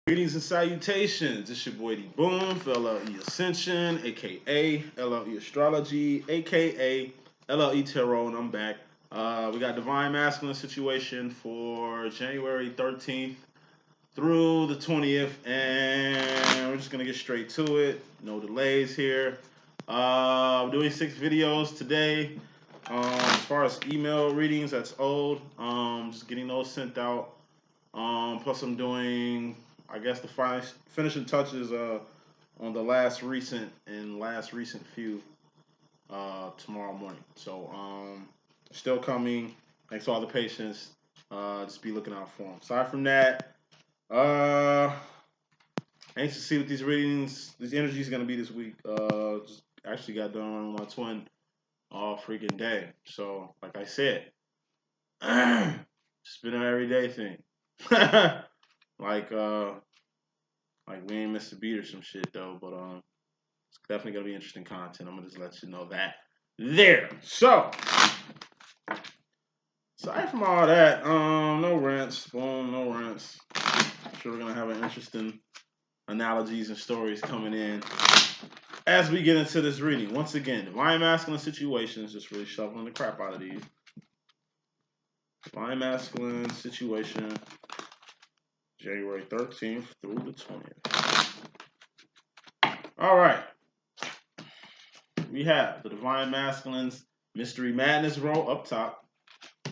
Greetings and salutations. It's your boy D.Boom for LLE.Ascension, aka LLE Astrology, aka LLE Tarot, and I'm back. We got Divine Masculine situation for January 13th through the 20th, and we're just gonna get straight to it. No delays here. I'm doing 6 videos today. As far as email readings, that's old. Just getting those sent out. Plus, I'm doing, I guess, the finishing touches on the last recent few tomorrow morning. So, still coming. Thanks for all the patience. Just be looking out for them. Aside from that, anxious to see what these readings, this energy is gonna be this week. Just actually got done with my twin all freaking day. So, like I said, it's been an everyday thing. like we ain't missed a beat or some shit though, but it's definitely gonna be interesting content. I'm gonna just let you know that there. So aside from all that, no rants, boom, no rants. I'm sure we're gonna have an interesting analogies and stories coming in as we get into this reading. Once again, divine masculine situations, just really shoveling the crap out of these. Divine masculine situation, January 13th through the 20th. All right. We have the Divine Masculine's Mystery Madness row up top.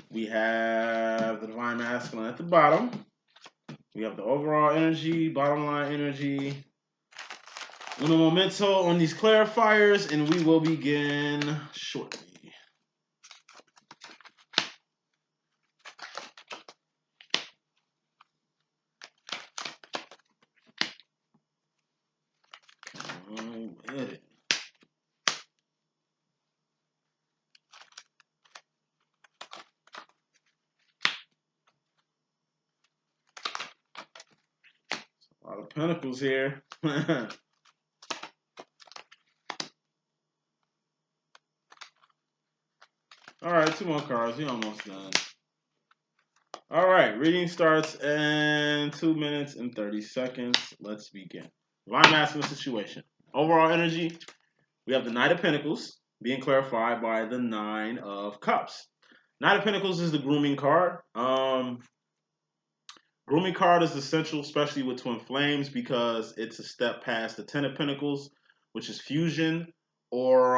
We have the Divine Masculine at the bottom. We have the overall energy, bottom line energy. Uno momento on these clarifiers, and we will begin shortly. Edit. A lot of pentacles here. All right, 2 more cards. We're almost done. All right, reading starts in 2 minutes and 30 seconds. Let's begin. Divine Masculine situation. Overall energy, we have the Knight of Pentacles being clarified by the Nine of Cups. Knight of Pentacles is the grooming card. Grooming card is essential, especially with twin flames, because it's a step past the Ten of Pentacles, which is fusion, or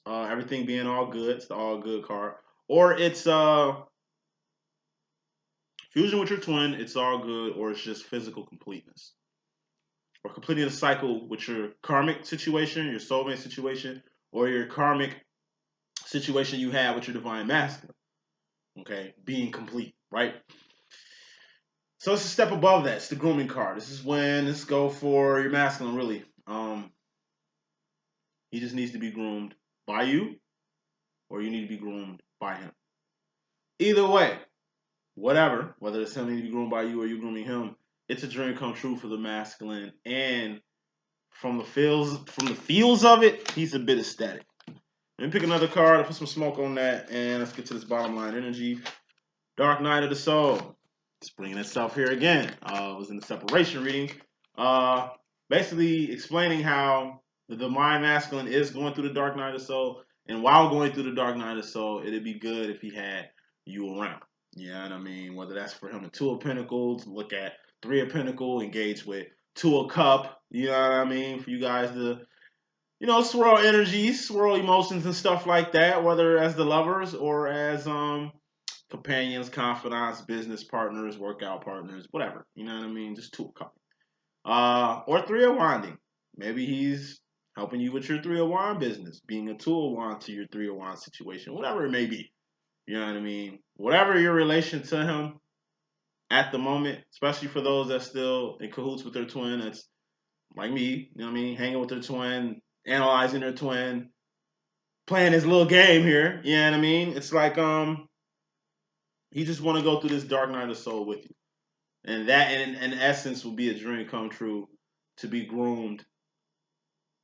everything being all good. It's the all good card. Or it's fusion with your twin, it's all good, or it's just physical completeness. Or completing a cycle with your karmic situation, your soulmate situation, or your karmic situation you have with your divine masculine. Okay, being complete, right? So it's a step above that. It's the grooming card. This is when let's go for your masculine, really. He just needs to be groomed by you, or you need to be groomed by him. Either way, whatever, whether it's him needing to be groomed by you or you grooming him, it's a dream come true for the masculine. And from the feels of it, he's a bit ecstatic. Let me pick another card and put some smoke on that, and let's get to this bottom line energy. Dark Night of the Soul. It's bringing itself here again. It was in the separation reading. Basically explaining how the divine masculine is going through the Dark Night of the Soul, and while going through the Dark Night of the Soul, it'd be good if he had you around. You know what I mean? Whether that's for him to 2 of Pentacles, look at 3 of Pentacles, engage with 2 of Cup. You know what I mean? For you guys to, you know, swirl energies, swirl emotions and stuff like that, whether as the lovers or as companions, confidants, business partners, workout partners, whatever. You know what I mean? Just 2 of Cup. Or 3 of Wanding. Maybe he's helping you with your 3 of Wand business, being a 2 of Wand to your 3 of Wand situation, whatever it may be. You know what I mean? Whatever your relation to him at the moment, especially for those that's still in cahoots with their twin, that's like me, you know what I mean? Hanging with their twin, analyzing their twin, playing his little game here. You know what I mean? It's like he just want to go through this dark night of soul with you. And that in essence will be a dream come true to be groomed.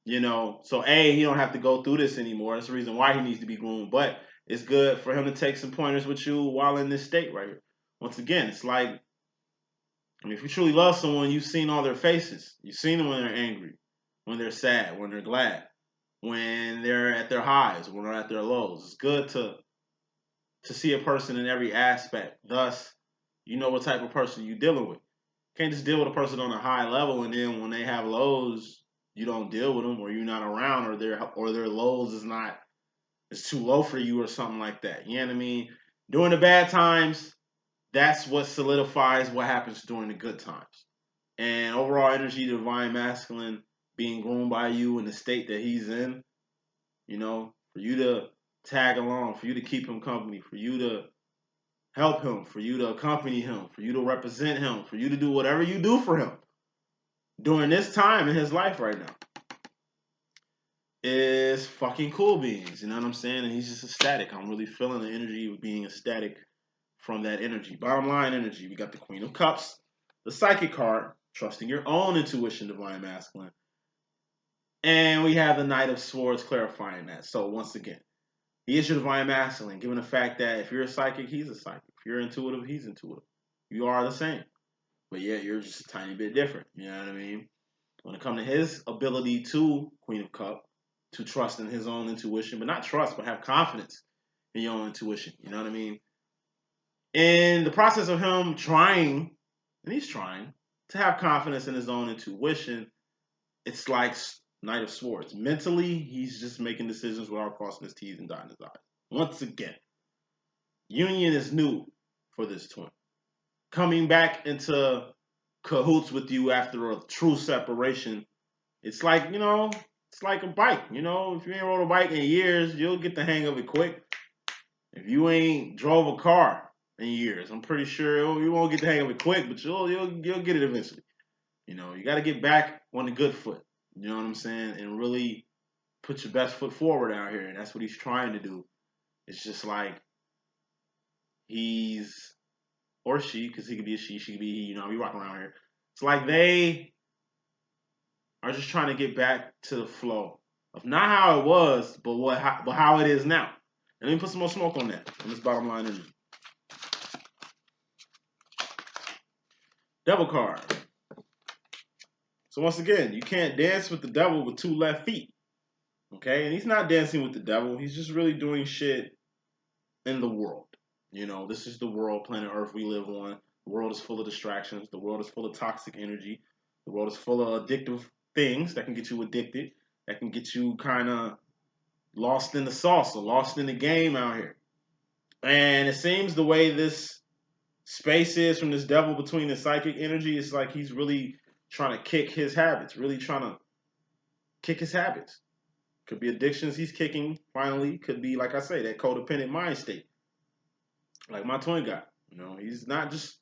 You know, so he don't have to go through this anymore. That's the reason why he needs to be groomed. But it's good for him to take some pointers with you while in this state right here. Once again, it's like I mean, if you truly love someone, you've seen all their faces. You've seen them when they're angry, when they're sad, when they're glad, when they're at their highs, when they're at their lows. It's good to see a person in every aspect. Thus, you know what type of person you're dealing with. You can't just deal with a person on a high level and then when they have lows, you don't deal with them or you're not around or their lows is not it's too low for you or something like that. You know what I mean? During the bad times, that's what solidifies what happens during the good times. And overall energy, divine masculine, being groomed by you in the state that he's in, for you to tag along, for you to keep him company, for you to help him, for you to accompany him, for you to represent him, for you to do whatever you do for him during this time in his life right now is fucking cool beans. You know what I'm saying? And he's just ecstatic. I'm really feeling the energy of being ecstatic from that energy. Bottom line energy, we got the Queen of Cups, the Psychic card, trusting your own intuition, divine masculine. And we have the Knight of Swords clarifying that. So once again, he is your divine masculine, given the fact that if you're a psychic, he's a psychic. If you're intuitive, he's intuitive. You are the same. But yet you're just a tiny bit different. You know what I mean? When it comes to his ability to, Queen of Cups, to trust in his own intuition, but not trust, but have confidence in your own intuition. You know what I mean? In the process of him trying, and he's trying, to have confidence in his own intuition, it's like Knight of Swords. Mentally, he's just making decisions without crossing his T's and dotting his I's. Once again, union is new for this twin. Coming back into cahoots with you after a true separation, it's like, it's like a bike. If you ain't rode a bike in years, you'll get the hang of it quick. If you ain't drove a car in years, I'm pretty sure you won't get the hang of it quick, but you'll get it eventually. You got to get back on the good foot. You know what I'm saying? And really put your best foot forward out here. And that's what he's trying to do. It's just like he's, or she, because he could be a she could be he, we walking around here. It's like they are just trying to get back to the flow of not how it was, but how it is now. And let me put some more smoke on that, on this bottom line energy. Devil card. So once again, you can't dance with the devil with two left feet. Okay? And he's not dancing with the devil. He's just really doing shit in the world. This is the world, planet Earth we live on. The world is full of distractions. The world is full of toxic energy. The world is full of addictive things that can get you addicted, that can get you kind of lost in the sauce or lost in the game out here. And it seems the way this space is from this devil between the psychic energy, it's like he's really trying to kick his habits, really trying to kick his habits. Could be addictions he's kicking, finally. Could be, like I say, that codependent mind state. Like my twin guy. He's not just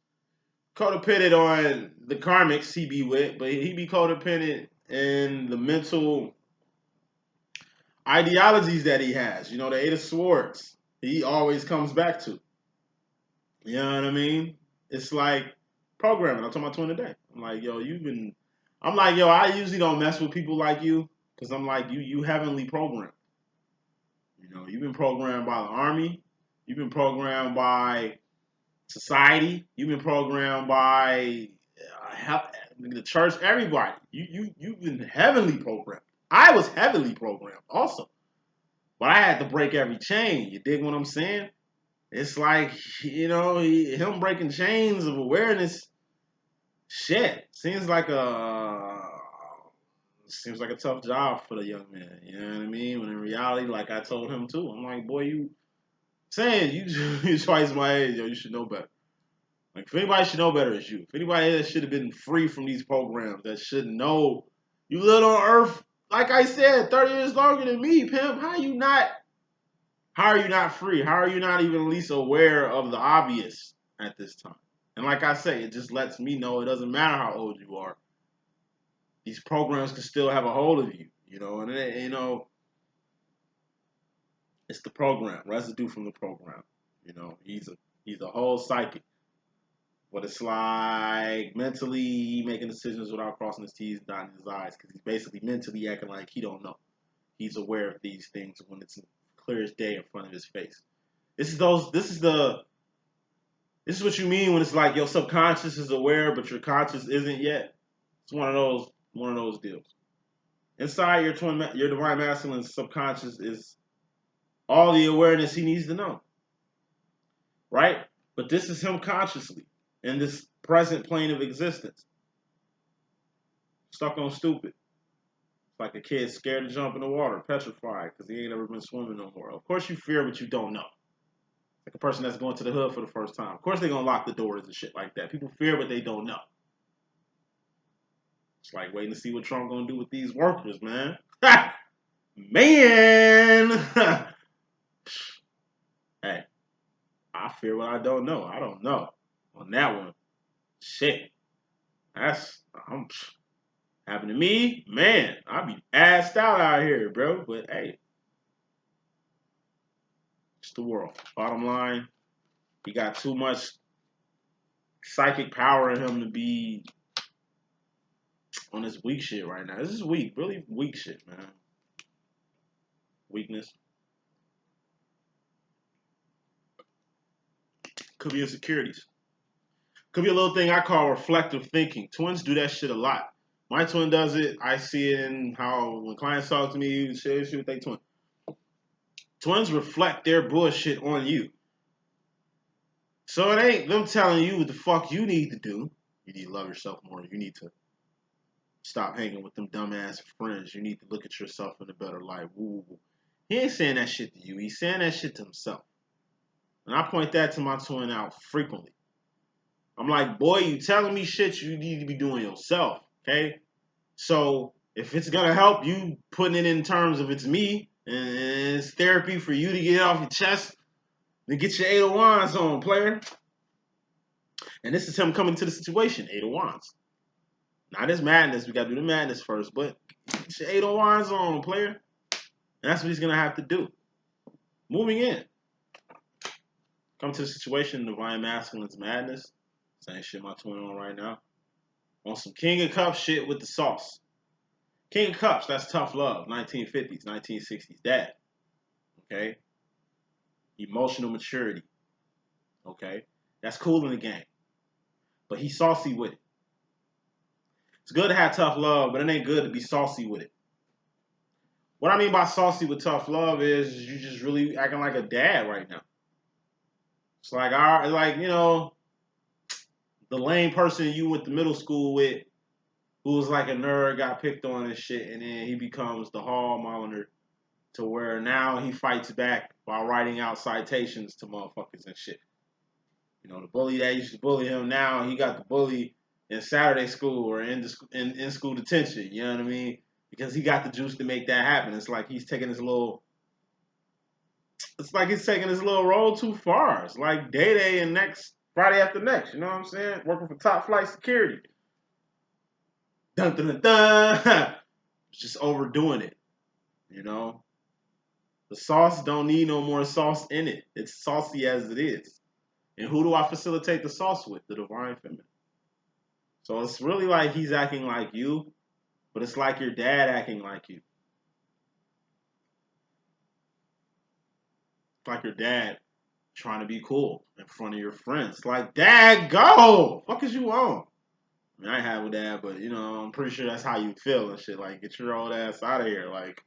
codependent on the karmics he be with, but he be codependent in the mental ideologies that he has. The Eight of Swords, he always comes back to. You know what I mean? It's like programming. I told my twin today. I'm like, yo, I usually don't mess with people like you because I'm like, you heavenly programmed. You've been programmed by the army. You've been programmed by society. You've been programmed by the church. Everybody. You've been heavenly programmed. I was heavily programmed also, but I had to break every chain. You dig what I'm saying? It's like him breaking chains of awareness. Shit, seems like a tough job for the young man. You know what I mean? When in reality, like I told him too, I'm like, boy, you're twice my age, yo. You should know better. Like, if anybody should know better, it's you. If anybody that should have been free from these programs, that should know you lived on Earth, like I said, 30 years longer than me, pimp. How are you not free? How are you not even at least aware of the obvious at this time? And like I say, it just lets me know it doesn't matter how old you are. These programs can still have a hold of you, and it's the program, residue from the program. He's a whole psychic. But it's like mentally making decisions without crossing his T's and dotting his I's because he's basically mentally acting like he don't know. He's aware of these things when it's clear as day in front of his face. This is This is what you mean when it's like your subconscious is aware, but your conscious isn't yet. It's one of those deals. Inside your divine masculine's subconscious is all the awareness he needs to know, right? But this is him consciously in this present plane of existence, stuck on stupid. It's like a kid scared to jump in the water, petrified because he ain't ever been swimming no more. Of course you fear what you don't know. Like a person that's going to the hood for the first time. Of course they're going to lock the doors and shit like that. People fear what they don't know. It's like waiting to see what Trump going to do with these workers, man. Man! Hey, I fear what I don't know. I don't know. On that one, shit. That's happened to me, man. I be assed out here, bro. But hey, it's the world. Bottom line, he got too much psychic power in him to be on this weak shit right now. This is weak, really weak shit, man. Weakness. Could be insecurities. Could be a little thing I call reflective thinking. Twins do that shit a lot. My twin does it. I see it in how when clients talk to me, shit with their twin. Twins reflect their bullshit on you. So it ain't them telling you what the fuck you need to do. You need to love yourself more. You need to stop hanging with them dumbass friends. You need to look at yourself in a better light. Woo, woo. He ain't saying that shit to you. He's saying that shit to himself. And I point that to my twin out frequently. I'm like, boy, you telling me shit you need to be doing yourself, okay? So if it's gonna help you putting it in terms of it's me and it's therapy for you to get it off your chest, then get your 8 of Wands on, player. And this is him coming to the situation, 8 of Wands. Not this madness, we gotta do the madness first, but get your 8 of Wands on, player. And that's what he's gonna have to do. Moving in. Come to the situation, divine masculine's madness. Same shit my twin on right now. On some King of Cups shit with the sauce. King of Cups, that's tough love. 1950s, 1960s. Dad. Okay? Emotional maturity. Okay? That's cool in the game. But he's saucy with it. It's good to have tough love, but it ain't good to be saucy with it. What I mean by saucy with tough love is you just really acting like a dad right now. It's like, you know, the lame person you went to middle school with who was like a nerd, got picked on and shit, and then he becomes the hall monitor to where now he fights back by writing out citations to motherfuckers and shit. You know, the bully that used to bully him, now he got the bully in Saturday school or in school detention, you know what I mean? Because he got the juice to make that happen. It's like he's taking his little role too far. It's like Day and next Friday after next, you know what I'm saying? Working for top flight security. Dun dun dun dun. Just overdoing it, you know? The sauce don't need no more sauce in it. It's saucy as it is. And who do I facilitate the sauce with? The divine feminine. So it's really like he's acting like you, but it's like your dad acting like you. It's like your dad trying to be cool in front of your friends. Like, Dad, go! Fuck is you on? I mean, I ain't had with Dad, but, you know, I'm pretty sure that's how you feel and shit. Like, get your old ass out of here. Like,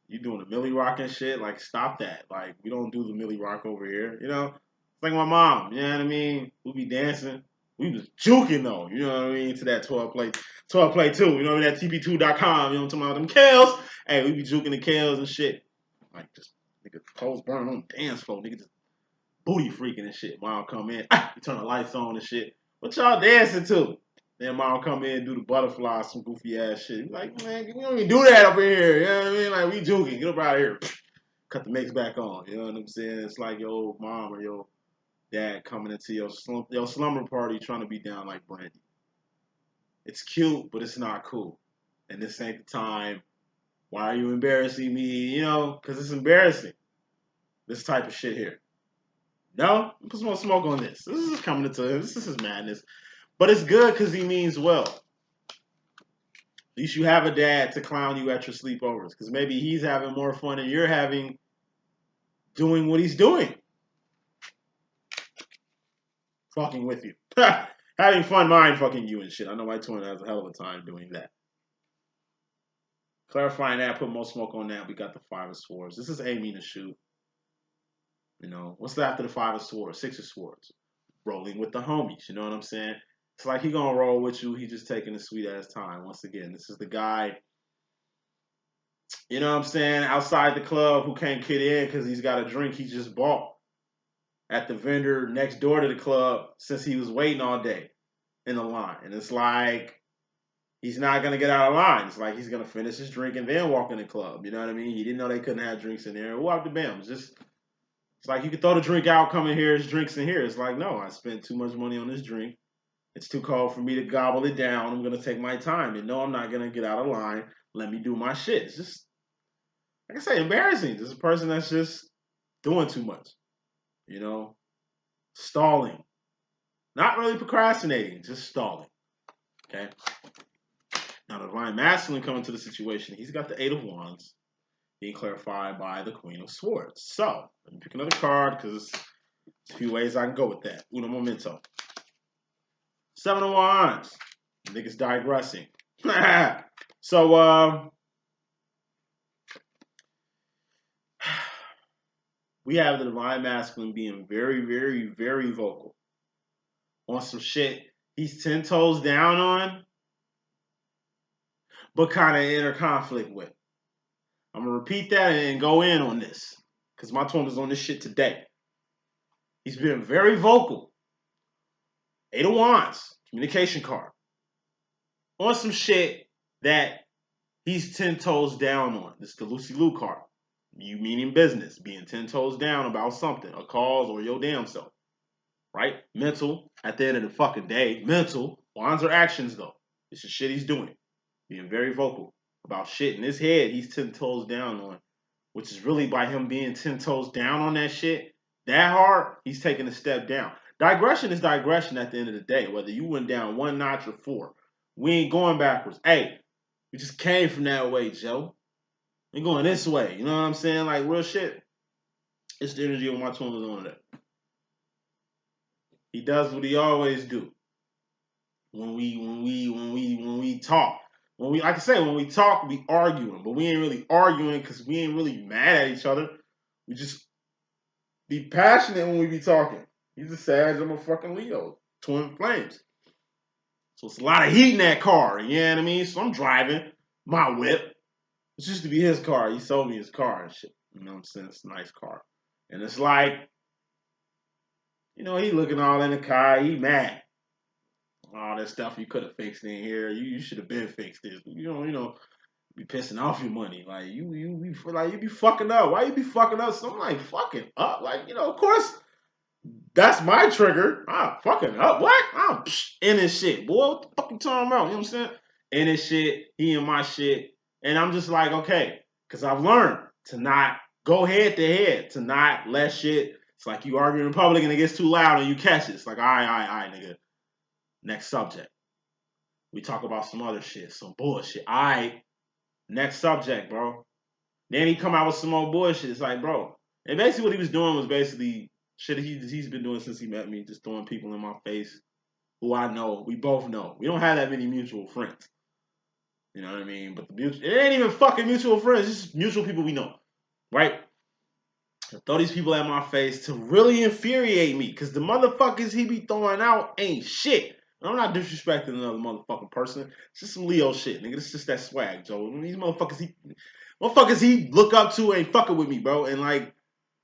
you doing the Millie Rock and shit? Like, stop that. Like, we don't do the Millie Rock over here, you know? It's like my mom, you know what I mean? We be dancing. We was juking, though, you know what I mean? To that 12 play 2, you know, that TP2.com, you know what I'm talking about? Them Kales. Hey, we be juking the Kales and shit. Like, just, nigga, clothes burning on the dance floor. Nigga just booty freaking and shit. Mom come in, you turn the lights on and shit. What y'all dancing to? Then mom come in, do the butterfly, some goofy ass shit. Like, man, we don't even do that up in here. You know what I mean? Like, we joking. Get up out of here. Cut the mix back on. You know what I'm saying? It's like your old mom or your dad coming into your slumber party trying to be down like Brandy. It's cute, but it's not cool. And this ain't the time. Why are you embarrassing me? You know, because it's embarrassing. This type of shit here. No? Put some more smoke on this. This is coming into this is madness. But it's good because he means well. At least you have a dad to clown you at your sleepovers. Because maybe he's having more fun than you're having doing what he's doing. fucking with you. Having fun mind fucking you and shit. I know my twin has a hell of a time doing that. Clarifying that, put more smoke on that. We got the 5 of Swords. This is aiming to shoot. You know, what's after the 5 of Swords? 6 of Swords. Rolling with the homies. You know what I'm saying? It's like he gonna roll with you. He just taking a sweet ass time. Once again, this is the guy, you know what I'm saying, outside the club who can't get in because he's got a drink he just bought at the vendor next door to the club since he was waiting all day in the line. And it's like he's not gonna get out of line. It's like he's gonna finish his drink and then walk in the club. You know what I mean? He didn't know they couldn't have drinks in there. Who out the bam? It's like you could throw the drink out, come in here, there's drinks in here. It's like, no, I spent too much money on this drink. It's too cold for me to gobble it down. I'm gonna take my time. And no, I'm not gonna get out of line. Let me do my shit. It's just, like I say, embarrassing. This is a person that's just doing too much. You know? Stalling. Not really procrastinating, just stalling. Okay? Now, the Divine Masculine coming to the situation, he's got the 8 of Wands being clarified by the Queen of Swords. So, let me pick another card because there's a few ways I can go with that. Uno momento. 7 of Wands. Niggas digressing. So, we have the Divine Masculine being very, very, very vocal on some shit he's 10 toes down on, but kind of inner conflict with. I'm going to repeat that and go in on this because my twin was on this shit today. He's been very vocal. 8 of Wands, communication card, on some shit that he's 10 toes down on. This is the Lucy Liu card. You meaning business, being 10 toes down about something, a cause or your damn self. Right? Mental, at the end of the fucking day, mental. Wands are actions though. It's the shit he's doing. Being very vocal about shit in his head he's 10 toes down on, which is really by him being 10 toes down on that shit that hard, he's taking a step down. Digression is digression at the end of the day, whether you went down 1 notch or 4. We ain't going backwards. Hey, we just came from that way, Joe. We going this way. You know what I'm saying? Like real shit. It's the energy of my twin was on that. He does what he always do. When we talk. When we, like I say, when we talk, we arguing. But we ain't really arguing because we ain't really mad at each other. We just be passionate when we be talking. He's a Sag, I'm a fucking Leo. Twin flames. So it's a lot of heat in that car, you know what I mean? So I'm driving my whip. It used to be his car. He sold me his car and shit. You know what I'm saying? It's a nice car. And it's like, you know, he looking all in the car. He mad. All that stuff you could have fixed in here. You should have been fixed this. You know, be pissing off your money. Like you be fucking up. Why you be fucking up? So I'm like fucking up. Like, you know, of course, that's my trigger. I'm fucking up. What? I'm in this shit. Boy, what the fuck you talking about? You know what I'm saying? In this shit, he in my shit. And I'm just like, okay, because I've learned to not go head to head, to not let shit. It's like you arguing in public and it gets too loud and you catch it. It's like, all right, nigga. Next subject. We talk about some other shit, some bullshit. All right, next subject, bro. Then he come out with some more bullshit. It's like, bro. And basically what he was doing was basically shit he's been doing since he met me, just throwing people in my face who I know. We both know. We don't have that many mutual friends. You know what I mean? But it ain't even fucking mutual friends. It's just mutual people we know. Right? Throw these people at my face to really infuriate me. Because the motherfuckers he be throwing out ain't shit. I'm not disrespecting another motherfucking person. It's just some Leo shit, nigga. It's just that swag, Joe. These motherfuckers he look up to ain't fucking with me, bro. And like,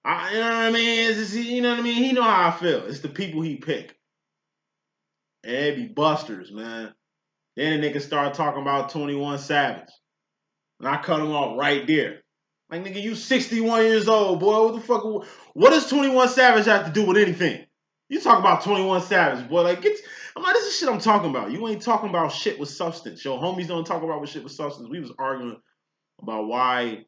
you know what I mean? It's just, you know what I mean? He know how I feel. It's the people he pick. And they be busters, man. Then the nigga start talking about 21 Savage. And I cut him off right there. Like, nigga, you 61 years old, boy. What the fuck? What does 21 Savage have to do with anything? You talk about 21 Savage, boy. Like, I'm like, this is shit I'm talking about. You ain't talking about shit with substance. Your homies don't talk about shit with substance. We was arguing about why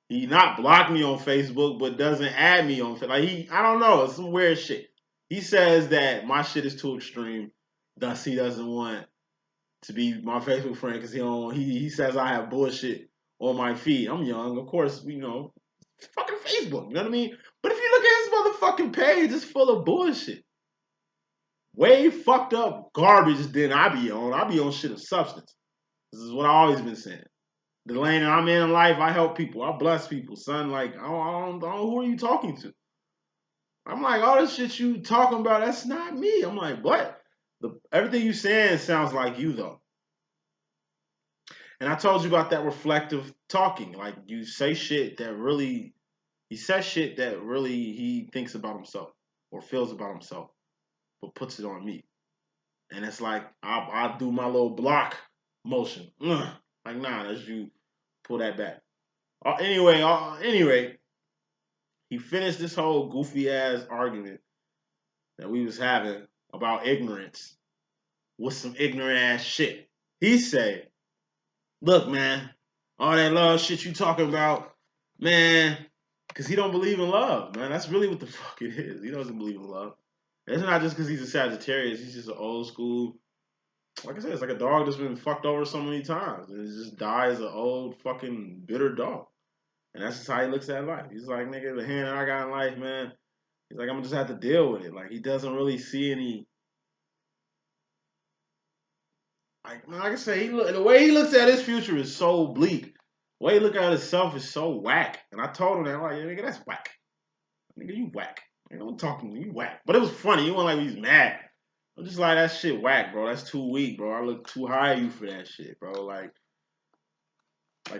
he not blocked me on Facebook, but doesn't add me on Facebook. Like, I don't know. It's some weird shit. He says that my shit is too extreme. Thus, he doesn't want to be my Facebook friend because he says I have bullshit on my feed. I'm young, of course, you know, fucking Facebook, you know what I mean? But if you look at his motherfucking page, it's full of bullshit. way fucked up garbage than I be on. I be on shit of substance. This is what I always been saying. The lane that I'm in life, I help people. I bless people, son. Like, I don't know who are you talking to? I'm like, all this shit you talking about, that's not me. I'm like, what? Everything you saying sounds like you, though. And I told you about that reflective talking. Like, you say shit that really, he says shit that really he thinks about himself or feels about himself, but puts it on me. And it's like, I do my little block motion. Ugh. Like, nah, that's you. Pull that back. Anyway, he finished this whole goofy ass argument that we was having about ignorance with some ignorant ass shit. He said, look, man, all that love shit you talking about, man, because he don't believe in love, man. That's really what the fuck it is. He doesn't believe in love. It's not just because he's a Sagittarius. He's just an old school. Like I said, it's like a dog that's been fucked over so many times. And it just dies an old fucking bitter dog. And that's just how he looks at life. He's like, nigga, the hand that I got in life, man, he's like, I'm gonna just have to deal with it. Like, he doesn't really see any. Like I say, the way he looks at his future is so bleak. The way he look at himself is so whack. And I told him that, like, yeah, nigga, that's whack. Nigga, you whack. Nigga, don't talk to me, you whack. But it was funny. He wasn't like he's mad. I'm just like, that shit whack, bro. That's too weak, bro. I look too high at you for that shit, bro. Like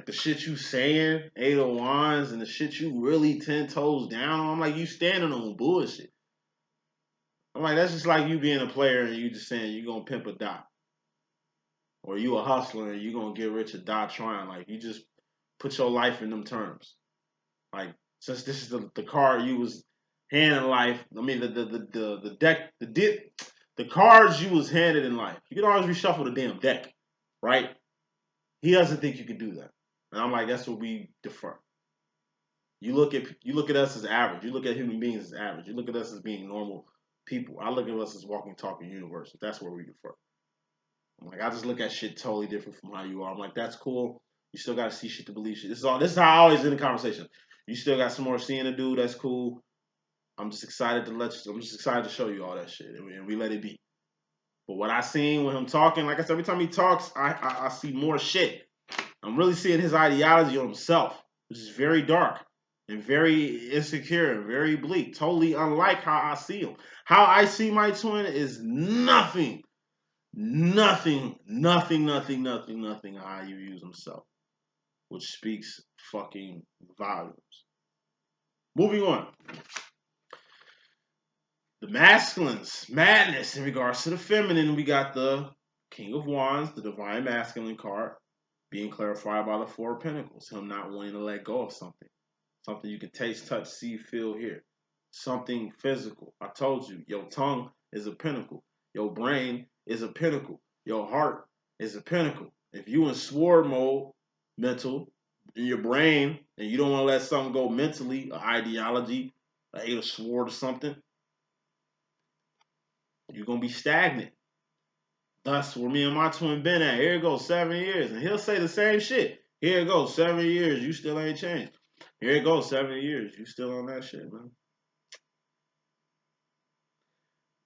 the shit you saying, 801s, and the shit you really 10 toes down on. I'm like, you standing on bullshit. I'm like, that's just like you being a player and you just saying you gonna pimp a dot. Or you a hustler and you gonna get rich or die trying. Like, you just put your life in them terms. Like, since this is the card you was handed in life, I mean the deck, the cards you was handed in life. You can always reshuffle the damn deck, right? He doesn't think you can do that. And I'm like, that's what we defer. You look at us as average. You look at human beings as average. You look at us as being normal people. I look at us as walking, talking universe. That's where we defer. I'm like, I just look at shit totally different from how you are. I'm like, that's cool. You still gotta see shit to believe shit. This is how I always end the conversation. You still got some more seeing to do, that's cool. I'm just excited to show you all that shit. And we let it be. But what I seen with him talking, like I said, every time he talks, I see more shit. I'm really seeing his ideology on himself, which is very dark and very insecure and very bleak. Totally unlike how I see him. How I see my twin is nothing how he views himself, which speaks fucking volumes. Moving on. The masculines, madness in regards to the feminine. We got the King of Wands, the divine masculine card, being clarified by the Four of Pentacles. Him not wanting to let go of something. Something you can taste, touch, see, feel, hear. Something physical. I told you, your tongue is a pinnacle. Your brain is a pinnacle. Your heart is a pinnacle. If you in sword mode, mental, in your brain, and you don't want to let something go mentally, an ideology, an eight of sword or something, you're going to be stagnant. Thus, where me and my twin been at, here it goes 7 years. And he'll say the same shit. Here it goes 7 years, you still ain't changed. Here it goes 7 years, you still on that shit, man.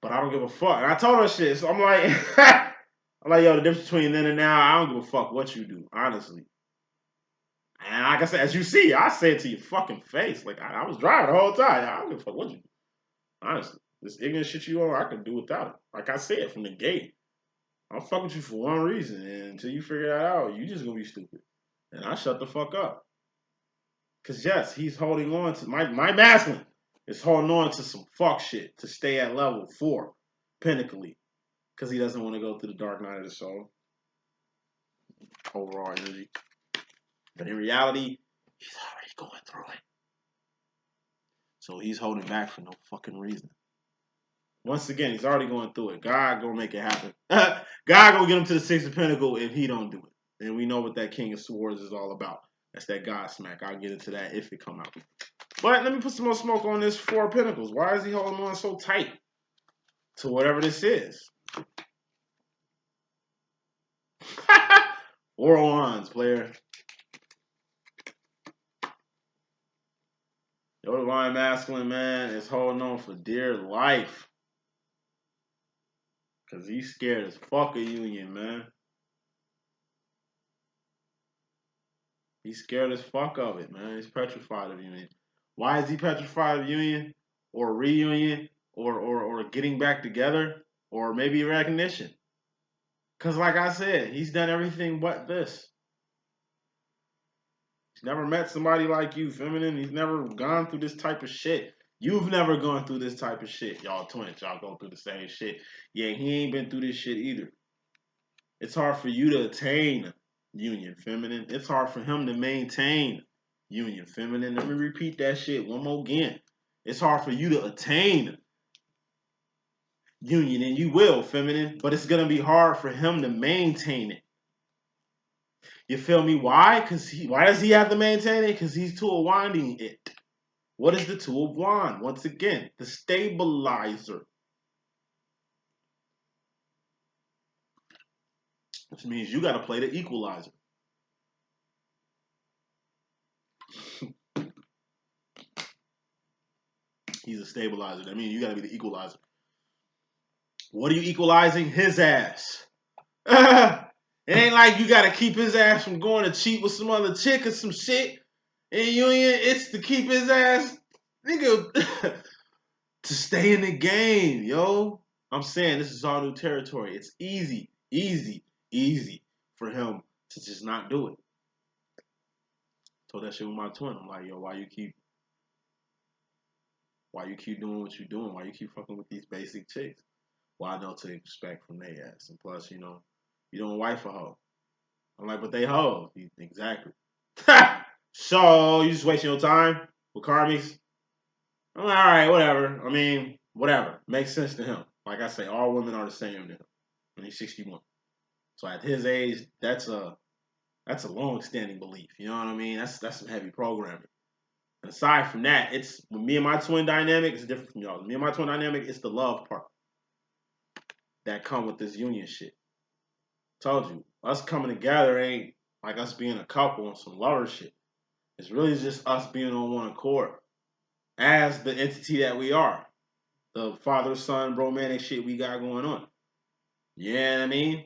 But I don't give a fuck. And I told her shit, so I'm like, yo, the difference between then and now, I don't give a fuck what you do, honestly. And like I said, as you see, I say it to your fucking face. Like, I was driving the whole time. I don't give a fuck what you do. Honestly. This ignorant shit you on, I can do without it. Like I said from the gate. I'll fuck with you for one reason. And until you figure that out, you just gonna be stupid. And I shut the fuck up. Cause yes, he's holding on to my masculine is holding on to some fuck shit to stay at level 4, pinnacly. Cause he doesn't want to go through the dark night of the soul. Overall energy. But in reality, he's already going through it. So he's holding back for no fucking reason. Once again, he's already going through it. God gonna make it happen. God gonna get him to the 6 of Pentacles if he don't do it. And we know what that King of Swords is all about. That's that God smack. I'll get into that if it come out. But let me put some more smoke on this 4 of Pentacles. Why is he holding on so tight to whatever this is? 4 of Wands, player. Your divine masculine man is holding on for dear life. Because he's scared as fuck of union, man. He's scared as fuck of it, man. He's petrified of union. Why is he petrified of union or reunion or getting back together or maybe recognition? Because like I said, he's done everything but this. He's never met somebody like you, feminine. He's never gone through this type of shit. You've never gone through this type of shit. Y'all twins, y'all go through the same shit. Yeah, he ain't been through this shit either. It's hard for you to attain union, feminine. It's hard for him to maintain union, feminine. Let me repeat that shit one more again. It's hard for you to attain union, and you will, feminine, but it's gonna be hard for him to maintain it. You feel me? Why? Why does he have to maintain it? Because he's tool winding it. What is the tool of wand? Once again, the stabilizer. Which means you got to play the equalizer. He's a stabilizer. That means you got to be the equalizer. What are you equalizing? His ass. It ain't like you got to keep his ass from going to cheat with some other chick or some shit in union. It's to keep his ass, nigga, to stay in the game, yo. I'm saying this is all new territory. It's easy for him to just not do it. Told that shit with my twin. I'm like, yo, why you keep doing what you're doing? Why you keep fucking with these basic chicks? Well, I know to expect from they ass. And plus, you don't wife a hoe. I'm like, but they hoes. Exactly. So, you just wasting your time with karmies? I'm like, all right, whatever. I mean, whatever. Makes sense to him. Like I say, all women are the same to him. And he's 61. So at his age, that's a long-standing belief. You know what I mean? That's some heavy programming. And aside from that, it's with me and my twin dynamic, it's different from y'all. Me and my twin dynamic, it's the love part that come with this union shit. Told you, us coming together ain't like us being a couple on some lover shit. It's really just us being on one accord as the entity that we are. The father-son romantic shit we got going on. Yeah, what I mean?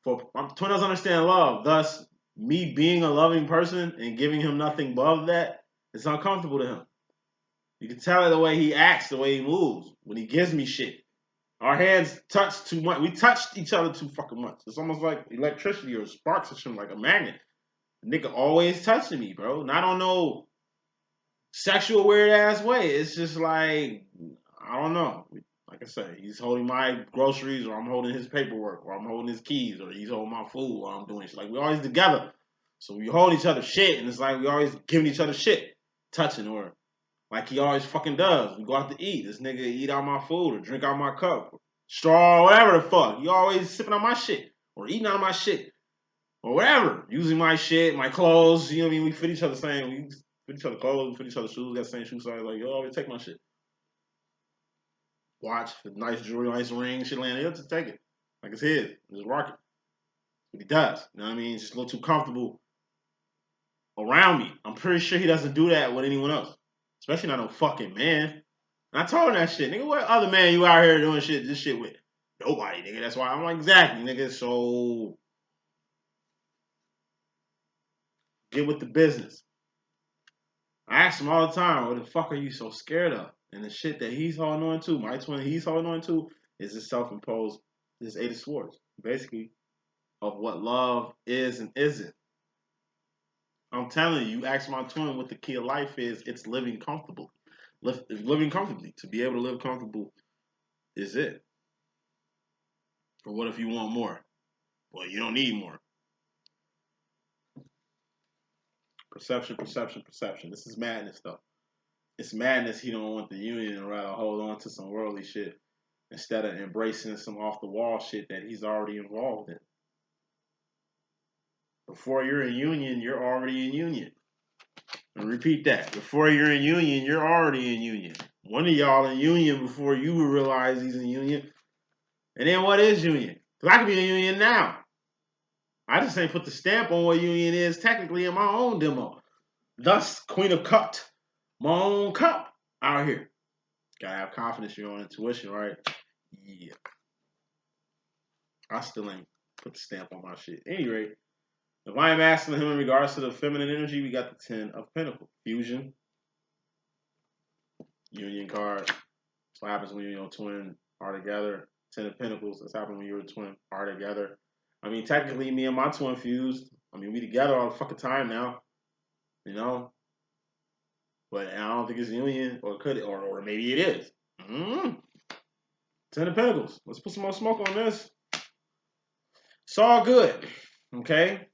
For my twin doesn't understand love. Thus, me being a loving person and giving him nothing but that, it's uncomfortable to him. You can tell it the way he acts, the way he moves, when he gives me shit. Our hands touch too much. We touched each other too fucking much. It's almost like electricity or sparks or something, like a magnet. Nigga always touching me, bro. Not on no sexual weird ass way. It's just like, I don't know. Like I say, he's holding my groceries, or I'm holding his paperwork, or I'm holding his keys, or he's holding my food while I'm doing shit. Like, we always together. So we hold each other shit, and it's like we always giving each other shit. Touching, or like he always fucking does. We go out to eat. This nigga eat out my food, or drink out my cup, or straw, or whatever the fuck. You always sipping on my shit, or eating out of my shit, or whatever. Using my shit, my clothes. You know what I mean? We fit each other same. We fit each other clothes, we fit each other shoes. Got the same shoe size. Like, yo, always take my shit. Watch, nice jewelry, nice ring, shit land. He'll just take it. Like it's his. Just rock it. But he does. You know what I mean? It's just a little too comfortable around me. I'm pretty sure he doesn't do that with anyone else. Especially not no fucking man. And I told him that shit. Nigga, what other man you out here doing this shit with? Nobody, nigga. That's why I'm like, exactly, nigga. So get with the business. I ask him all the time, what the fuck are you so scared of? And the shit that he's holding on to, my twin he's holding on to, is this self-imposed, this Eight of Swords. Basically, of what love is and isn't. I'm telling you, you ask my twin what the key of life is, it's living comfortably. Living comfortably. To be able to live comfortable is it. Or what if you want more? Well, you don't need more. Perception. This is madness, though. It's madness he don't want the union and rather hold on to some worldly shit instead of embracing some off-the-wall shit that he's already involved in. Before you're in union, you're already in union. And repeat that. Before you're in union, you're already in union. One of y'all in union before you realize he's in union. And then what is union? Because I could be in union now. I just ain't put the stamp on what union is technically in my own demo. Thus, Queen of Cups, my own cup out here. Gotta have confidence in your own intuition, right? Yeah. I still ain't put the stamp on my shit. At any rate, divine masculine him in regards to the feminine energy, we got the 10 of Pentacles. Fusion. Union card. That's what happens when you and your twin are together. 10 of Pentacles. That's happening when you and twin are together. I mean, technically, me and my twin fused. I mean, we together all the fucking time now. You know? But I don't think it's union, or could it, or maybe it is. 10 of Pentacles. Let's put some more smoke on this. It's all good. Okay?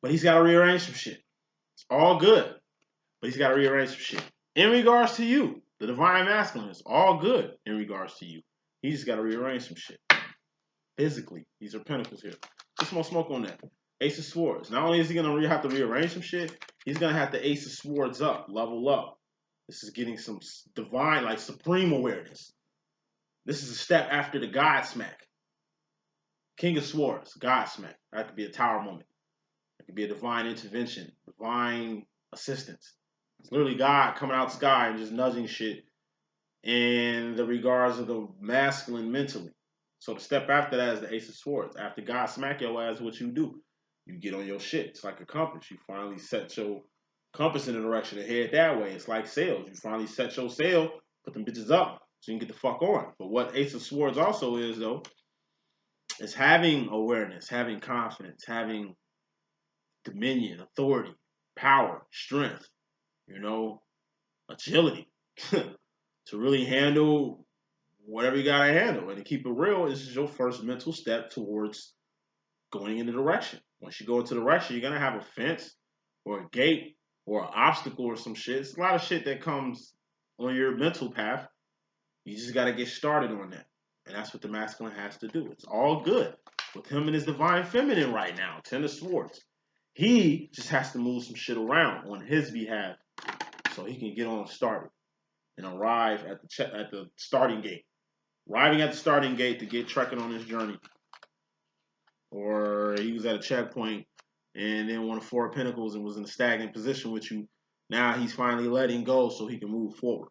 But he's got to rearrange some shit. It's all good. But he's got to rearrange some shit. In regards to you, the divine masculine is all good in regards to you. He just got to rearrange some shit. Physically. These are pentacles here. Put some more smoke on that. Ace of Swords. Not only is he going to have to rearrange some shit, he's going to have to Ace of Swords up, level up. This is getting some divine, like supreme awareness. This is a step after the God smack. King of Swords, God smack. That could be a tower moment. It could be a divine intervention, divine assistance. It's literally God coming out the sky and just nudging shit in the regards of the masculine mentally. So the step after that is the Ace of Swords. After God smack your ass, what you do? You get on your shit. It's like a compass. You finally set your compass in the direction to head that way. It's like sails. You finally set your sail, put them bitches up so you can get the fuck on. But what Ace of Swords also is, though, is having awareness, having confidence, having dominion, authority, power, strength, you know, agility to really handle whatever you gotta handle. And to keep it real, this is your first mental step towards going in the direction. Once you go into the direction, you're gonna have a fence or a gate or an obstacle or some shit. It's a lot of shit that comes on your mental path. You just gotta get started on that. And that's what the masculine has to do. It's all good with him and his divine feminine right now, 10 of Swords. He just has to move some shit around on his behalf so he can get on started and arrive at the starting gate. Arriving at the starting gate to get trekking on his journey. Or he was at a checkpoint and then won a 4 of Pentacles and was in a stagnant position with you. Now he's finally letting go so he can move forward.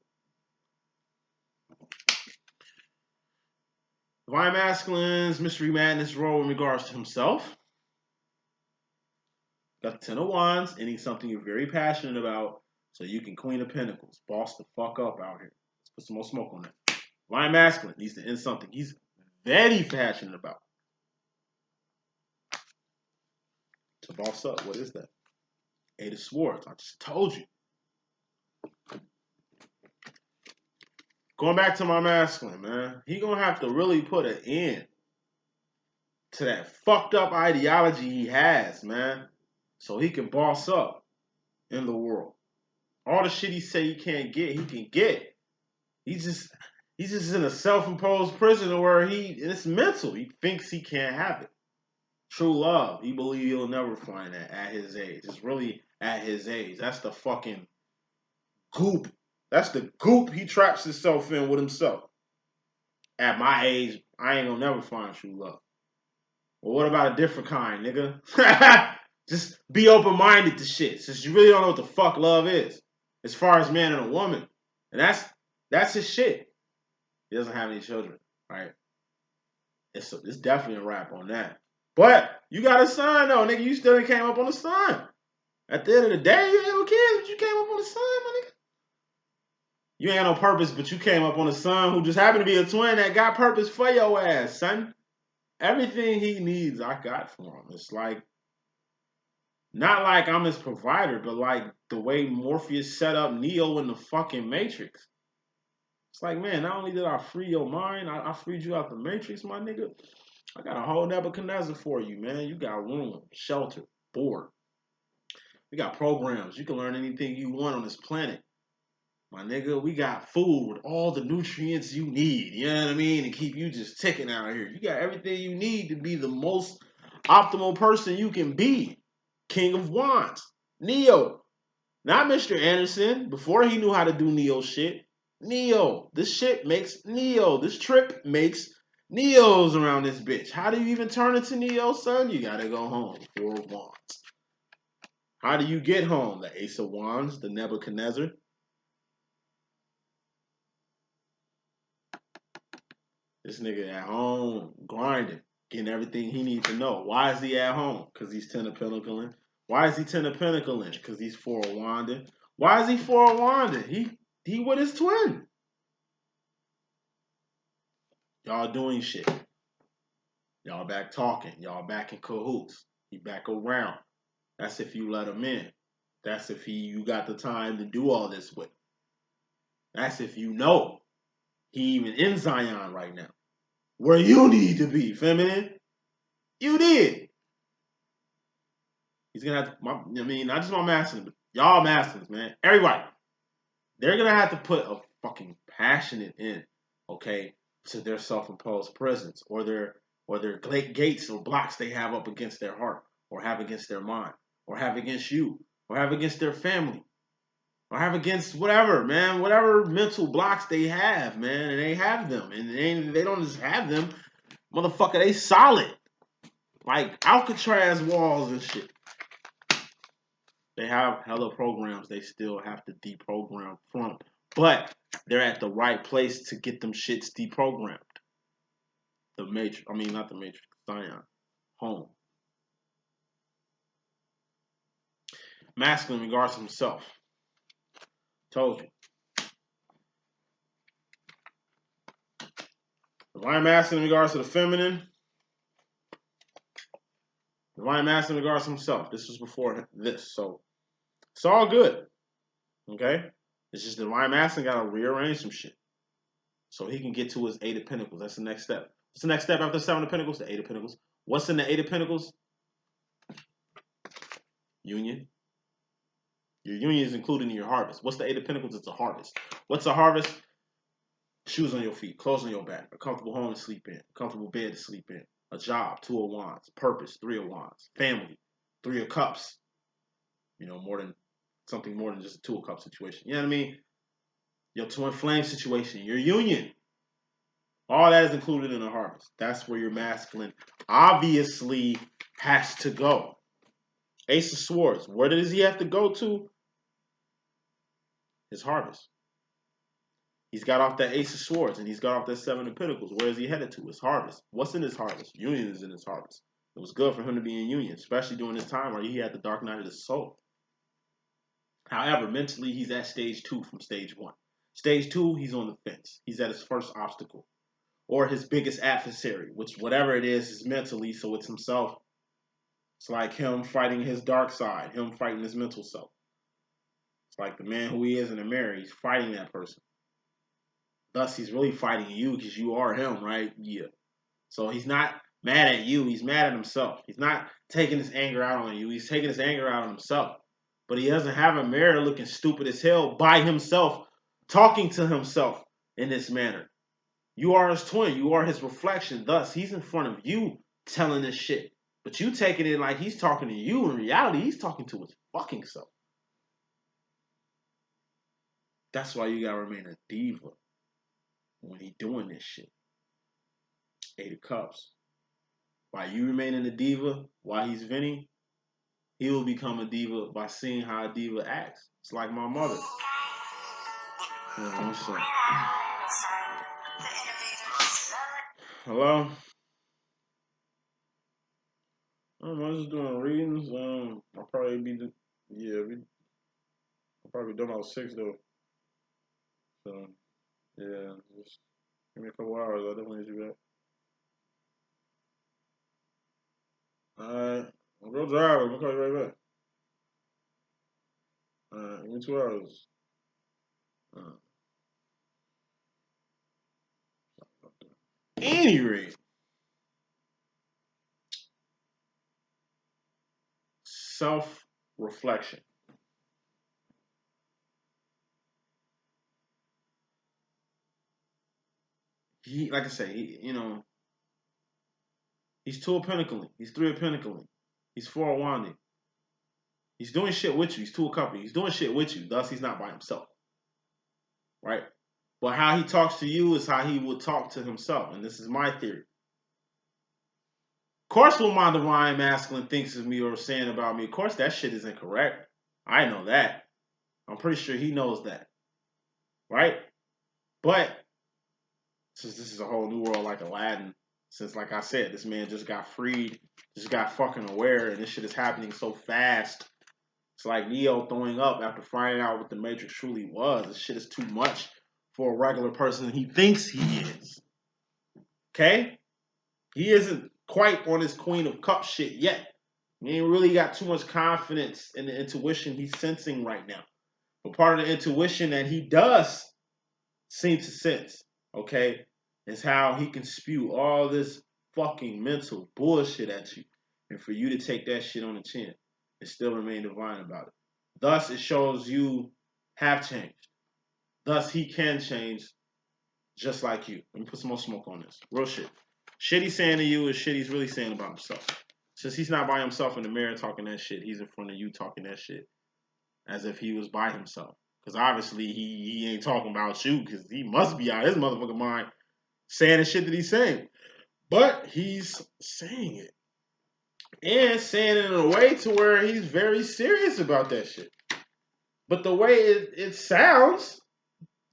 Divine Masculine's Mystery Madness role in regards to himself. Got the 10 of Wands, ending something you're very passionate about so you can Queen of Pentacles. Boss the fuck up out here. Let's put some more smoke on that. Divine Masculine needs to end something he's very passionate about. To boss up, what is that? 8 of Swords. I just told you. Going back to my masculine, man. He gonna have to really put an end to that fucked up ideology he has, man. So he can boss up in the world. All the shit he say he can't get, he can get. He's just in a self-imposed prison where it's mental. He thinks he can't have it. True love, he believes he'll never find that at his age. It's really at his age. That's the fucking goop. That's the goop he traps himself in with himself. At my age, I ain't gonna never find true love. Well, what about a different kind, nigga? Just be open-minded to shit, since you really don't know what the fuck love is. As far as man and a woman. And that's his shit. He doesn't have any children, right? It's definitely a wrap on that. But you got a son, though, nigga. You still came up on the son. At the end of the day, you ain't no kids, but you came up on the son, my nigga. You ain't got no purpose, but you came up on a son who just happened to be a twin that got purpose for your ass, son. Everything he needs, I got for him. It's like, not like I'm his provider, but like the way Morpheus set up Neo in the fucking Matrix. It's like, man, not only did I free your mind, I freed you out the Matrix, my nigga. I got a whole Nebuchadnezzar for you, man. You got room, shelter, board. We got programs. You can learn anything you want on this planet. My nigga, we got food with all the nutrients you need. You know what I mean? To keep you just ticking out here. You got everything you need to be the most optimal person you can be. King of Wands. Neo. Not Mr. Anderson. Before he knew how to do Neo shit. Neo. This shit makes Neo. This trip makes Neos around this bitch. How do you even turn into Neo, son? You gotta go home. 4 of Wands. How do you get home? The Ace of Wands, the Nebuchadnezzar. This nigga at home grinding, getting everything he needs to know. Why is he at home? Because he's 10 of Pentacles. Why is he 10 of Pentacles? Because he's 4 of Wanda. Why is he 4 of Wanda? He with his twin. Y'all doing shit. Y'all back talking. Y'all back in cahoots. He back around. That's if you let him in. That's if you got the time to do all this with. That's if you know he even in Zion right now. Where you need to be, feminine. You did. He's gonna have to, not just my masculines, but y'all masculines, man. Everybody. They're gonna have to put a fucking passionate in, okay, to their self-imposed prisons or their gates or blocks they have up against their heart or have against their mind or have against you or have against their family or have against whatever, man, whatever mental blocks they have, man, and they have them and they don't just have them, motherfucker, they solid like Alcatraz walls and shit. They have hella programs they still have to deprogram from. But they're at the right place to get them shits deprogrammed. The Matrix, not the Matrix, Zion. Home. Masculine regards himself. Told you. Divine masculine regards to the feminine. Divine masculine regards himself. This was before this, so it's all good. Okay? It's just divine masculine gotta rearrange some shit. So he can get to his 8 of Pentacles. That's the next step. What's the next step after 7 of Pentacles? The 8 of Pentacles. What's in the 8 of Pentacles? Union. Your union is included in your harvest. What's the 8 of Pentacles? It's a harvest. What's a harvest? Shoes on your feet, clothes on your back, a comfortable home to sleep in, a comfortable bed to sleep in, a job, 2 of Wands, purpose, 3 of Wands, family, 3 of Cups. Something more than just a 2 of Cups situation. You know what I mean? Your twin flame situation, your union. All that is included in a harvest. That's where your masculine obviously has to go. Ace of Swords. Where does he have to go to? His harvest. He's got off that Ace of Swords and he's got off that 7 of Pentacles. Where is he headed to? His harvest. What's in his harvest? Union is in his harvest. It was good for him to be in union, especially during this time where he had the dark night of the soul. However, mentally, he's at stage 2 from stage 1. Stage 2, he's on the fence. He's at his first obstacle or his biggest adversary, which whatever it is mentally, so it's himself. It's like him fighting his dark side, him fighting his mental self. It's like the man who he is in the mirror, he's fighting that person. Thus, he's really fighting you because you are him, right? Yeah. So he's not mad at you. He's mad at himself. He's not taking his anger out on you. He's taking his anger out on himself. But he doesn't have a mirror looking stupid as hell by himself, talking to himself in this manner. You are his twin. You are his reflection. Thus, he's in front of you telling this shit. But you taking it like he's talking to you. In reality, he's talking to his fucking self. That's why you gotta remain a diva when he doing this shit. 8 of Cups. While you remaining a diva, while he's venting, he will become a diva by seeing how a diva acts. It's like my mother. Hello? I don't know, I'm just doing readings. I'll probably be I'll probably be done about 6 though. So yeah, just give me a couple hours. I'll definitely do that. Alright. I'll go drive. I'm gonna call you right back. Alright, give me 2 hours. Any rate. Self-reflection. He, like I say, he's 2 of Pentacles. He's 3 of Pentacles. He's 4 of Wands. He's doing shit with you. He's 2 of Cups. He's doing shit with you. Thus, he's not by himself. Right? But how he talks to you is how he would talk to himself. And this is my theory. Of course, what my divine masculine thinks of me or saying about me, of course, that shit is incorrect. I know that. I'm pretty sure he knows that. Right? But Since this is a whole new world like Aladdin, since like I said, this man just got freed, just got fucking aware, and this shit is happening so fast. It's like Neo throwing up after finding out what the Matrix truly was. This shit is too much for a regular person he thinks he is. Okay? He isn't quite on his Queen of Cups shit yet. He ain't really got too much confidence in the intuition he's sensing right now. But part of the intuition that he does seem to sense, okay, is how he can spew all this fucking mental bullshit at you. And for you to take that shit on the chin and still remain divine about it. Thus, it shows you have changed. Thus, he can change just like you. Let me put some more smoke on this. Real shit. Shit he's saying to you is shit he's really saying about himself. Since he's not by himself in the mirror talking that shit, he's in front of you talking that shit as if he was by himself. Because obviously he ain't talking about you because he must be out of his motherfucking mind saying the shit that he's saying. But he's saying it. And saying it in a way to where he's very serious about that shit. But the way it sounds,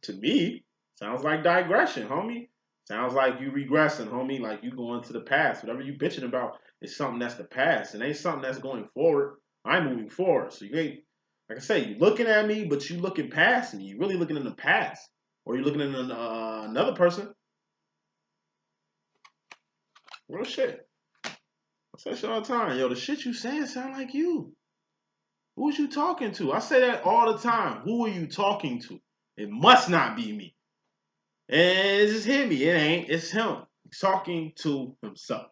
to me, sounds like digression, homie. Sounds like you regressing, homie. Like you going to the past. Whatever you bitching about is something that's the past. It ain't something that's going forward. I'm moving forward. So you ain't, like I say, you looking at me, but you looking past me. You really looking in the past. Or you looking at another person. Real shit. I say shit all the time. Yo, the shit you saying sound like you. Who's you talking to? I say that all the time. Who are you talking to? It must not be me. And it just hit me. It ain't. It's him. He's talking to himself.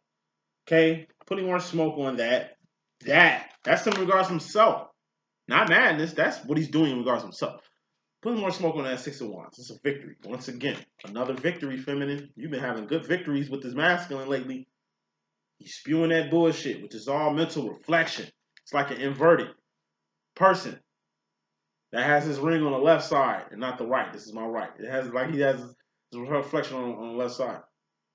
Okay? Putting more smoke on that. That's in regards to himself. Not madness. That's what he's doing in regards to himself. Putting more smoke on that Six of Wands. It's a victory. Once again, another victory, feminine. You've been having good victories with this masculine lately. He's spewing that bullshit, which is all mental reflection. It's like an inverted person that has his ring on the left side and not the right. This is my right. It has like he has his reflection on the left side.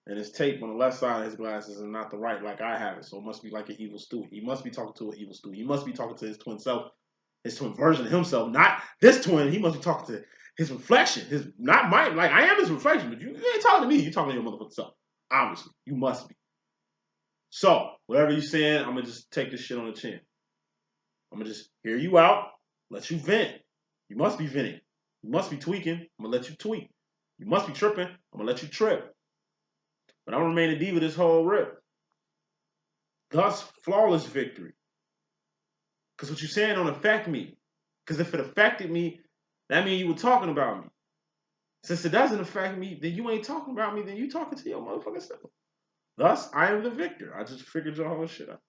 And his tape on the left side of his glasses and not the right like I have it. So it must be like an evil stew. He must be talking to an evil stew. He must be talking to his twin self, his twin version of himself, not this twin. He must be talking to his reflection. His not mine. Like I am his reflection, but you ain't talking to me. You talking to your motherfucking self. Obviously. You must be. So, whatever you're saying, I'm gonna just take this shit on the chin. I'm gonna just hear you out, let you vent. You must be venting. You must be tweaking. I'm gonna let you tweak. You must be tripping. I'm gonna let you trip. But I'm gonna remain a diva this whole rip. Thus, flawless victory. Because what you're saying don't affect me. Because if it affected me, that means you were talking about me. Since it doesn't affect me, then you ain't talking about me, then you talking to your motherfucking self. Thus, I am the victor. I just figured your whole shit out.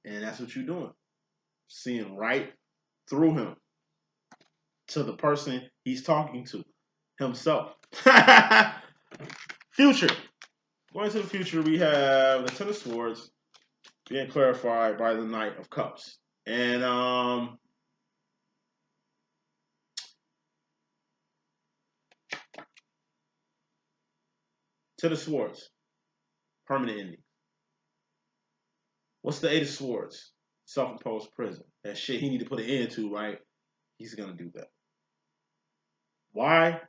And that's what you're doing. Seeing right through him to the person he's talking to, himself. Future. Going to the future, we have the Ten of Swords being clarified by the Knight of Cups. And Ten of Swords, permanent ending. What's the Eight of Swords? Self-imposed prison. That shit he need to put an end to, right? He's gonna do that. Why?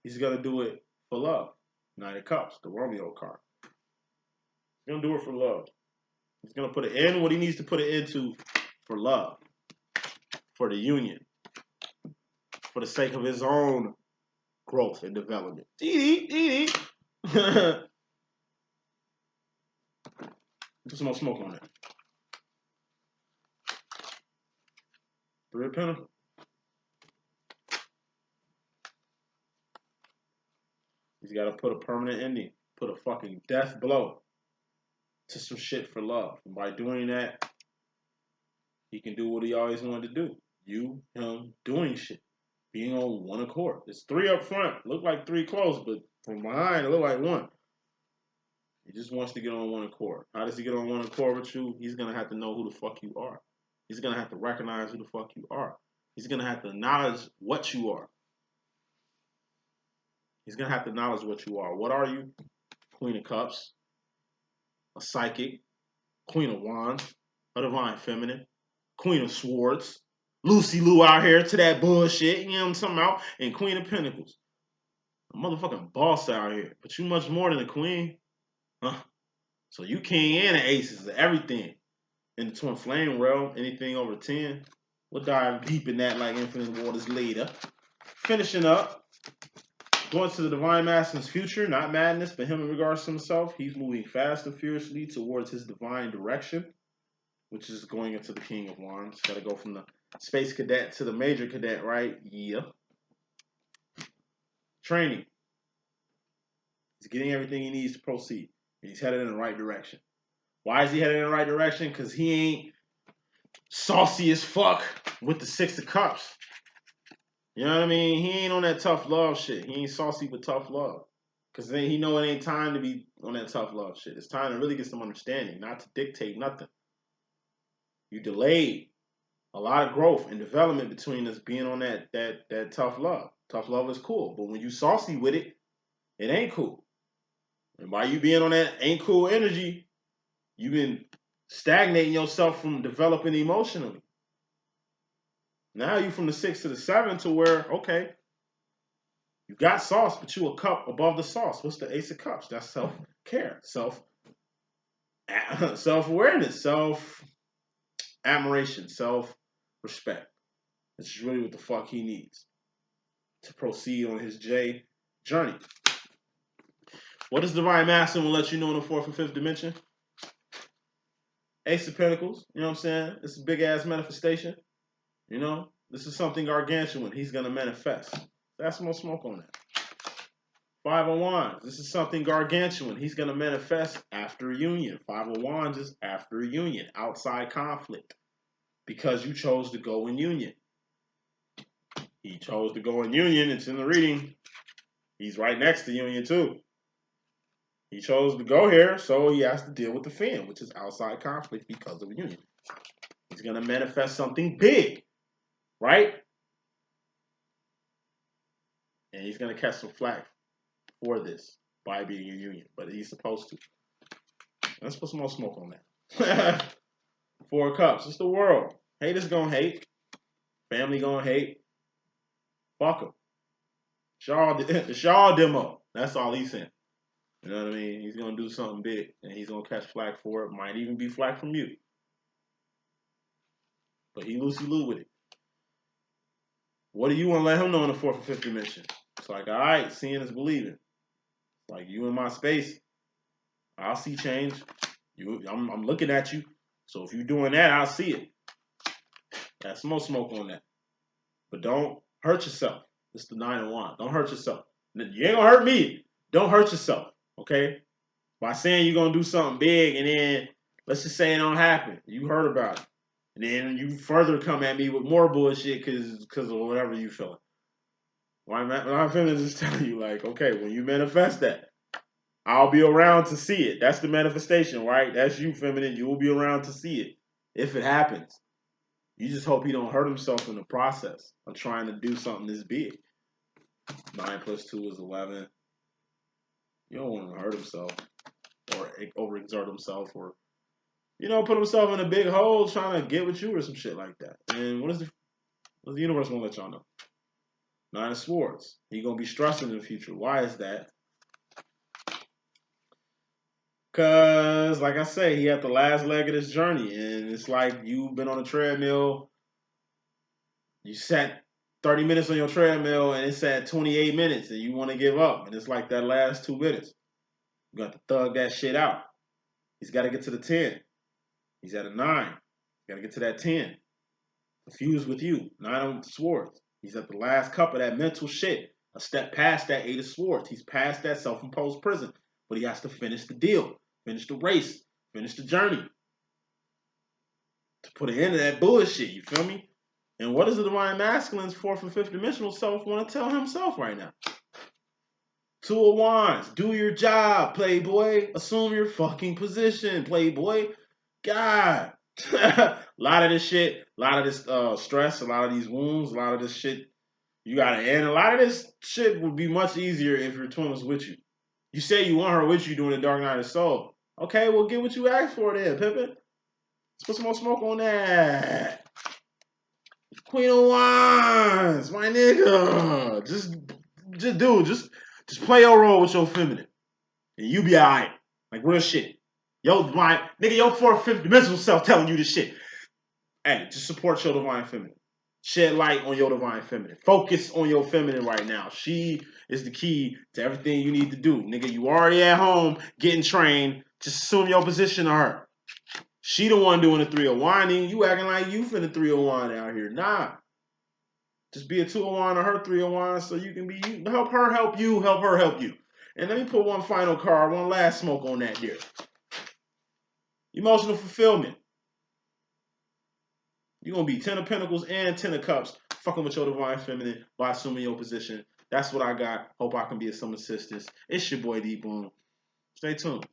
He's gonna do it for love. Knight of Cups, the Romeo card. He's gonna do it for love. He's gonna put it in what he needs to put it into for love, for the union, for the sake of his own growth and development. Put some more smoke on it. Three of Pentacles. He's got to put a permanent ending, put a fucking death blow to some shit for love. And by doing that, he can do what he always wanted to do. You, him, doing shit. Being on one accord. It's three up front. Look like three close, but from behind, it look like one. He just wants to get on one accord. How does he get on one accord with you? He's going to have to know who the fuck you are. He's going to have to recognize who the fuck you are. He's going to have to acknowledge what you are. He's going to have to acknowledge what you are. What are you? Queen of Cups, a psychic, Queen of Wands, a divine feminine, Queen of Swords, Lucy Lou out here to that bullshit, you know what I'm talking about, and Queen of Pentacles. A motherfucking boss out here. But you much more than a queen. Huh? So you king and an ace is everything. In the twin flame realm, anything over 10. We'll dive deep in that like infinite waters later. Finishing up. Going to the divine masculine's future, not madness, but him in regards to himself. He's moving fast and furiously towards his divine direction, which is going into the King of Wands. Got to go from the space cadet to the major cadet, right? Yeah. Training. He's getting everything he needs to proceed. And he's headed in the right direction. Why is he headed in the right direction? Because he ain't saucy as fuck with the 6 of Cups. You know what I mean? He ain't on that tough love shit. He ain't saucy with tough love. Because then he know it ain't time to be on that tough love shit. It's time to really get some understanding, not to dictate nothing. You delayed a lot of growth and development between us being on that tough love. Tough love is cool. But when you saucy with it, it ain't cool. And by you being on that ain't cool energy, you've been stagnating yourself from developing emotionally. Now you from the 6 to the 7 to where, okay, you got sauce, but you a cup above the sauce. What's the Ace of Cups? That's self-care, self-awareness, self-admiration, self-respect. This is really what the fuck he needs to proceed on his J journey. What does Divine Masculine will let you know in the 4th and 5th dimension? Ace of Pentacles, you know what I'm saying? It's a big-ass manifestation. You know? This is something gargantuan he's going to manifest. That's more smoke on that. 5 of Wands. This is something gargantuan he's going to manifest after a union. 5 of Wands is after a union. Outside conflict. Because you chose to go in union. He chose to go in union. It's in the reading. He's right next to union too. He chose to go here, so he has to deal with the fin, which is outside conflict because of a union. He's going to manifest something big. Right? And he's going to catch some flack for this by being in union. But he's supposed to. Let's put some more smoke on that. 4 of Cups. It's the world. Haters gonna hate. Family gonna hate. Fuck them. It's y'all demo. That's all he's saying. You know what I mean? He's gonna do something big. And he's gonna catch flack for it. Might even be flack from you. But he loosey-loo with it. What do you want to let him know in the 4th and 5th dimension? It's like, all right, seeing is believing. It's like, you in my space. I'll see change. I'm looking at you. So if you're doing that, I'll see it. That's some more smoke on that. But don't hurt yourself. It's the 9 of Wands. Don't hurt yourself. You ain't gonna hurt me. Don't hurt yourself. Okay? By saying you're gonna do something big and then let's just say it don't happen. You heard about it. And then you further come at me with more bullshit because of whatever you feeling. Why I'm feeling just telling you, like, okay, when you manifest that, I'll be around to see it. That's the manifestation, right? That's you, feminine. You will be around to see it if it happens. You just hope he don't hurt himself in the process of trying to do something this big. 9 plus 2 is 11. You don't want him to hurt himself or overexert himself or, you know, put himself in a big hole trying to get with you or some shit like that. And what is the universe gonna let y'all know? 9 of Swords. He gonna be stressing in the future. Why is that? Because, like I say, he had the last leg of this journey. And it's like you've been on a treadmill. You sat 30 minutes on your treadmill and it's at 28 minutes and you want to give up. And it's like that last 2 minutes. You got to thug that shit out. He's got to get to the 10. He's at a 9. He's got to get to that 10. Confused with you. 9 of Swords. He's at the last cup of that mental shit. A step past that 8 of Swords. He's past that self-imposed prison. But he has to finish the deal. Finish the race. Finish the journey. To put an end to that bullshit. You feel me? And what does the Divine Masculine's 4th and 5th dimensional self want to tell himself right now? 2 of Wands. Do your job, playboy. Assume your fucking position, playboy. God. A lot of this shit, a lot of this stress, a lot of these wounds, a lot of this shit you got to end. A lot of this shit would be much easier if your twin was with you. You say you want her with you doing the Dark Night of Soul. Okay, well, get what you asked for then, Pippin. Let's put some more smoke on that. Queen of Wands, my nigga. Just Just play your role with your feminine, and you be alright. Like real shit. Yo, divine nigga, your fourth, fifth dimensional self telling you this shit. Hey, just support your divine feminine. Shed light on your divine feminine. Focus on your feminine right now. She is the key to everything you need to do. Nigga, you already at home getting trained. Just assume your position to her. She the one doing the 301. You acting like you finna 301 out here. Nah. Just be a 201 or her 301 so you can be you. Help her help you. Help her help you. And let me put one final card, one last smoke on that there. Emotional fulfillment. You're going to be 10 of Pentacles and 10 of Cups fucking with your divine feminine by assuming your position. That's what I got. Hope I can be of some assistance. It's your boy D.Boom. Stay tuned.